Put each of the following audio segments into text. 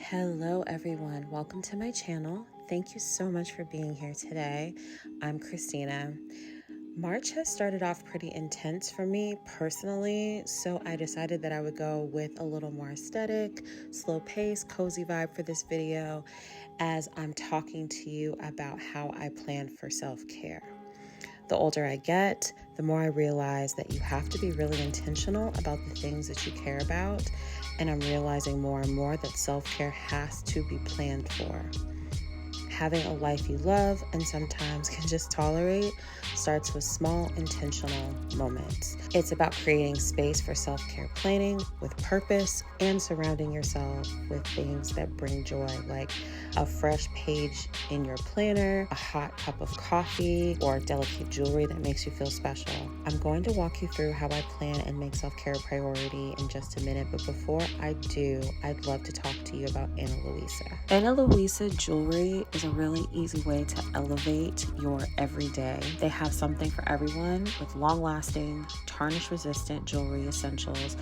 Hello everyone, welcome to my channel. Thank you so much for being here today. I'm Christina. March has started off pretty intense for me personally, so I decided that I would go with a little more aesthetic, slow pace, cozy vibe for this video as I'm talking to you about how I plan for self-care. The older I get, the more I realize that you have to be really intentional about the things that you care about, and I'm realizing more and more that self-care has to be planned for. Having a life you love and sometimes can just tolerate starts with small, intentional moments. It's about creating space for self-care planning with purpose and surrounding yourself with things that bring joy, like a fresh page in your planner, a hot cup of coffee, or delicate jewelry that makes you feel special. I'm going to walk you through how I plan and make self-care a priority in just a minute, but before I do, I'd love to talk to you about Ana Luisa. Ana Luisa jewelry is a really easy way to elevate your everyday. They have something for everyone with long-lasting, tarnish-resistant jewelry essentials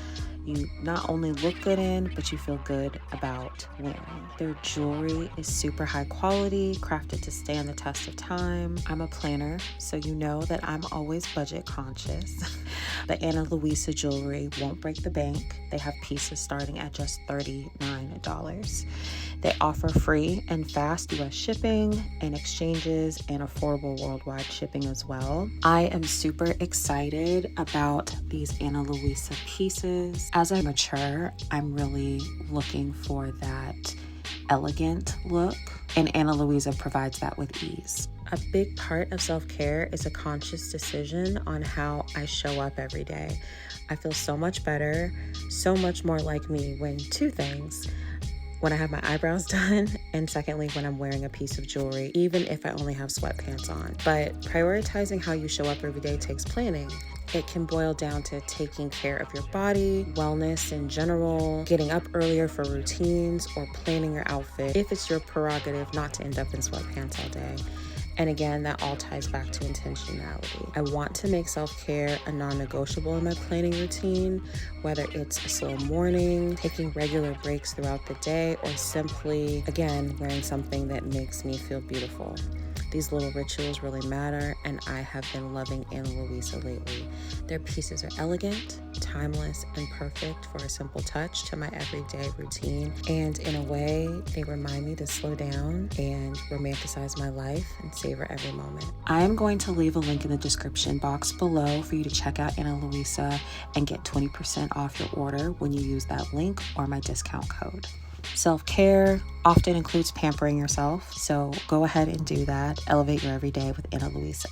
you not only look good in, but you feel good about wearing. Their jewelry is super high quality, crafted to stand the test of time. I'm a planner, so you know that I'm always budget conscious. The Ana Luisa jewelry won't break the bank. They have pieces starting at just $39. They offer free and fast US shipping and exchanges and affordable worldwide shipping as well. I am super excited about these Ana Luisa pieces. As I mature, I'm really looking for that elegant look, and Ana Luisa provides that with ease. A big part of self-care is a conscious decision on how I show up every day. I feel so much better, so much more like me when two things: when I have my eyebrows done, and secondly, when I'm wearing a piece of jewelry, even if I only have sweatpants on. But prioritizing how you show up every day takes planning. It can boil down to taking care of your body, wellness in general, getting up earlier for routines, or planning your outfit if it's your prerogative not to end up in sweatpants all day. And again, that all ties back to intentionality. I want to make self-care a non-negotiable in my planning routine, whether it's a slow morning, taking regular breaks throughout the day, or simply, again, wearing something that makes me feel beautiful. These little rituals really matter, and I have been loving Ana Luisa lately. Their pieces are elegant, timeless, and perfect for a simple touch to my everyday routine. And in a way, they remind me to slow down and romanticize my life and savor every moment. I am going to leave a link in the description box below for you to check out Ana Luisa and get 20% off your order when you use that link or my discount code. Self-care often includes pampering yourself, so go ahead and do that. Elevate your everyday with Ana Luisa.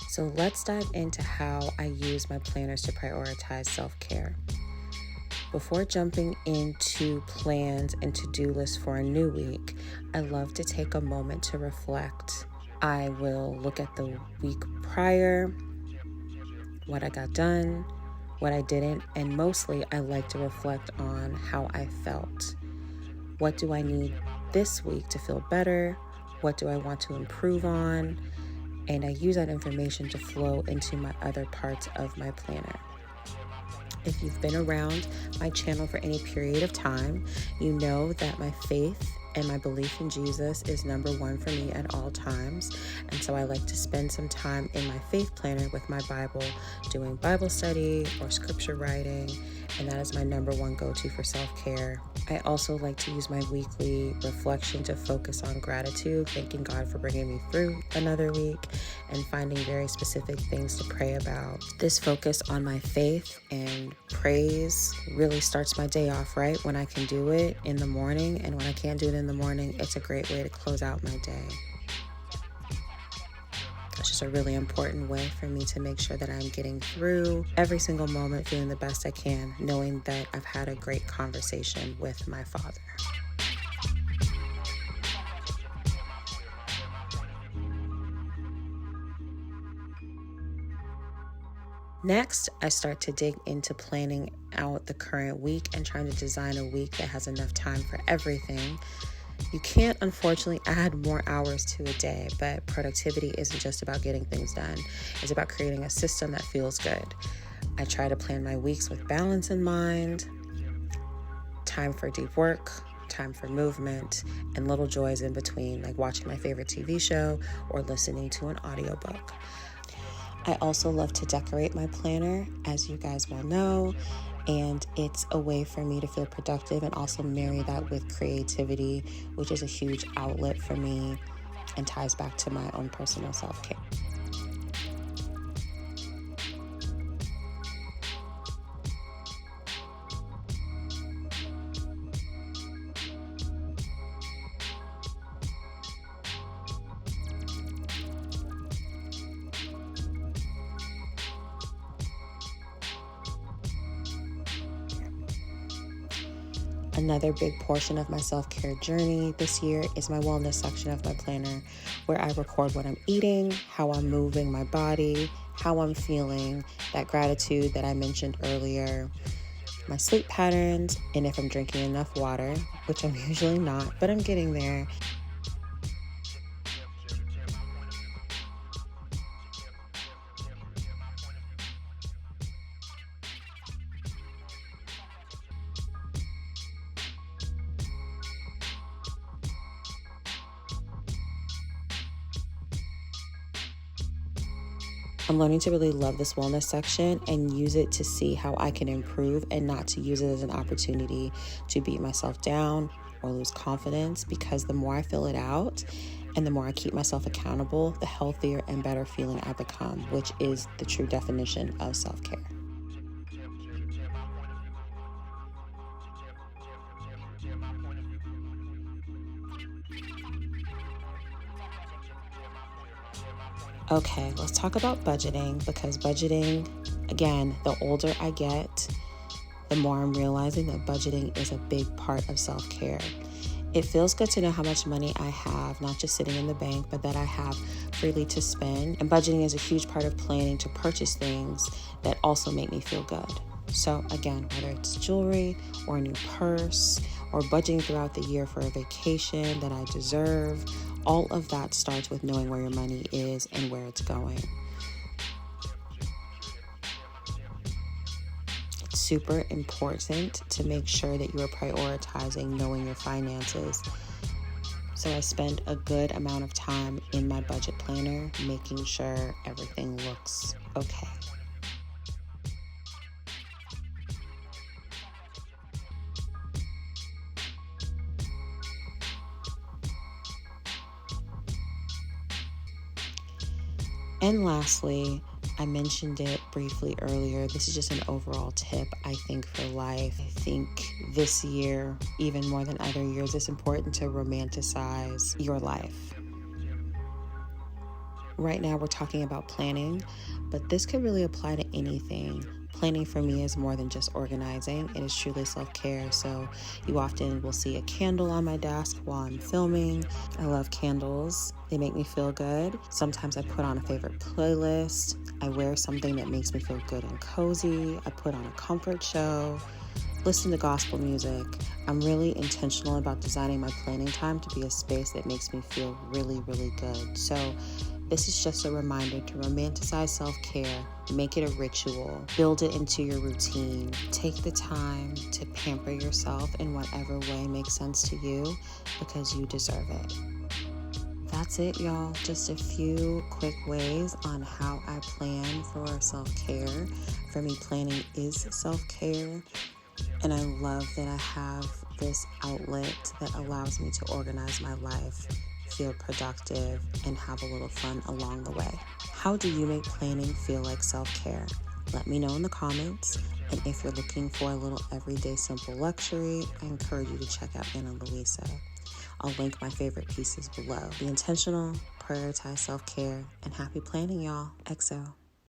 So let's dive into how I use my planners to prioritize self-care. Before jumping into plans and to-do lists for a new week, I love to take a moment to reflect. I will look at the week prior, what I got done, what I didn't, and mostly I like to reflect on how I felt. What do I need this week to feel better? What do I want to improve on? And I use that information to flow into my other parts of my planner. If you've been around my channel for any period of time, you know that my faith and my belief in Jesus is number one for me at all times. And so I like to spend some time in my faith planner with my Bible, doing Bible study or scripture writing, and that is my number one go-to for self-care. I also like to use my weekly reflection to focus on gratitude, thanking God for bringing me through another week, and finding very specific things to pray about. This focus on my faith and praise really starts my day off right when I can do it in the morning, and when I can't do it in the morning, it's a great way to close out my day. It's just a really important way for me to make sure that I'm getting through every single moment feeling the best I can, knowing that I've had a great conversation with my Father. Next, I start to dig into planning out the current week and trying to design a week that has enough time for everything You can't, unfortunately, add more hours to a day, but productivity isn't just about getting things done. It's about creating a system that feels good. I try to plan my weeks with balance in mind, time for deep work, time for movement, and little joys in between, like watching my favorite TV show or listening to an audiobook. I also love to decorate my planner, as you guys well know, and it's a way for me to feel productive and also marry that with creativity, which is a huge outlet for me and ties back to my own personal self-care. Another big portion of my self-care journey this year is my wellness section of my planner, where I record what I'm eating, how I'm moving my body, how I'm feeling, that gratitude that I mentioned earlier, my sleep patterns, and if I'm drinking enough water, which I'm usually not, but I'm getting there. I'm learning to really love this wellness section and use it to see how I can improve and not to use it as an opportunity to beat myself down or lose confidence, because the more I fill it out and the more I keep myself accountable, the healthier and better feeling I become, which is the true definition of self-care. Okay, let's talk about budgeting, because budgeting, again, the older I get, the more I'm realizing that budgeting is a big part of self-care. It feels good to know how much money I have, not just sitting in the bank, but that I have freely to spend. And budgeting is a huge part of planning to purchase things that also make me feel good. So again, whether it's jewelry or a new purse or budgeting throughout the year for a vacation that I deserve, all of that starts with knowing where your money is and where it's going. It's super important to make sure that you are prioritizing knowing your finances. So I spend a good amount of time in my budget planner making sure everything looks okay. And lastly, I mentioned it briefly earlier, this is just an overall tip, I think, for life. I think this year, even more than other years, it's important to romanticize your life. Right now, we're talking about planning, but this could really apply to anything. Planning for me is more than just organizing. It is truly self-care. So you often will see a candle on my desk while I'm filming. I love candles. They make me feel good. Sometimes I put on a favorite playlist. I wear something that makes me feel good and cozy. I put on a comfort show, listen to gospel music. I'm really intentional about designing my planning time to be a space that makes me feel really, really good. So this is just a reminder to romanticize self-care, make it a ritual, build it into your routine. Take the time to pamper yourself in whatever way makes sense to you, because you deserve it. That's it, y'all. Just a few quick ways on how I plan for self-care. For me, planning is self-care, and I love that I have this outlet that allows me to organize my life, feel productive, and have a little fun along the way. How do you make planning feel like self-care? Let me know in the comments. And if you're looking for a little everyday simple luxury, I encourage you to check out Luisa. I'll link my favorite pieces below. Be intentional, prioritize self-care, and happy planning, y'all. XO.